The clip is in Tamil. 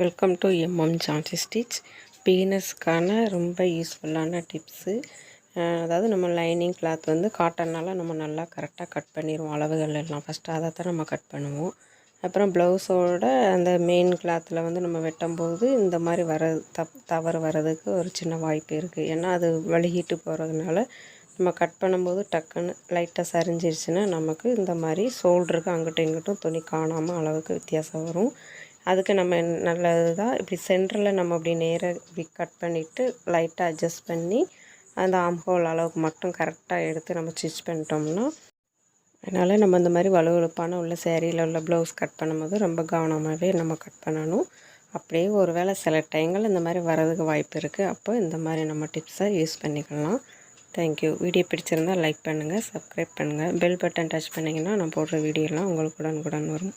Welcome to MM Jansi stitch. பிகினர்ஸ்க்கான ரொம்ப யூஸ்ஃபுல்லான டிப்ஸு. அதாவது நம்ம லைனிங் கிளாத் வந்து காட்டன்னால நம்ம நல்லா கரெக்டாக கட் பண்ணிடுவோம். அளவுகள் எல்லாம் ஃபஸ்ட்டு அதை தான் நம்ம கட் பண்ணுவோம். அப்புறம் ப்ளவுஸோட அந்த மெயின் கிளாத்தில் வந்து நம்ம வெட்டும்போது இந்த மாதிரி தவறு வர்றதுக்கு ஒரு சின்ன வாய்ப்பு இருக்குது. ஏன்னா அது வழுகிட்டு போகிறதுனால நம்ம கட் பண்ணும்போது டக்குன்னு லைட்டாக சரிஞ்சிருச்சுன்னா நமக்கு இந்த மாதிரி ஷோல்டருக்கு அங்கிட்டும் இங்கிட்டும் துணி காணாமல் அளவுக்கு வித்தியாசம் வரும். அதுக்கு நம்ம நல்லது தான் இப்படி சென்டரில் நம்ம அப்படி நேராக இப்படி கட் பண்ணிவிட்டு லைட்டாக அட்ஜஸ்ட் பண்ணி அந்த ஆம்ஹோல் அளவுக்கு மட்டும் கரெக்டாக எடுத்து நம்ம ஸ்டிச் பண்ணிட்டோம்னா, அதனால் நம்ம இந்த மாதிரி வலுவழுப்பான உள்ள சேரீயில் உள்ள ப்ளவுஸ் கட் பண்ணும்போது ரொம்ப கவனமாகவே நம்ம கட் பண்ணணும். அப்படியே ஒரு வேளை சில டைங்கள் இந்த மாதிரி வரதுக்கு வாய்ப்பு இருக்குது. அப்போ இந்த மாதிரி நம்ம டிப்ஸை யூஸ் பண்ணிக்கலாம். தேங்க்யூ. வீடியோ பிடிச்சிருந்தால் லைக் பண்ணுங்கள், சப்ஸ்கிரைப் பண்ணுங்கள், பெல் பட்டன் டச் பண்ணிங்கன்னா நான் போடுற வீடியோலாம் உங்களுக்கு உடனுக்குடன் வரும்.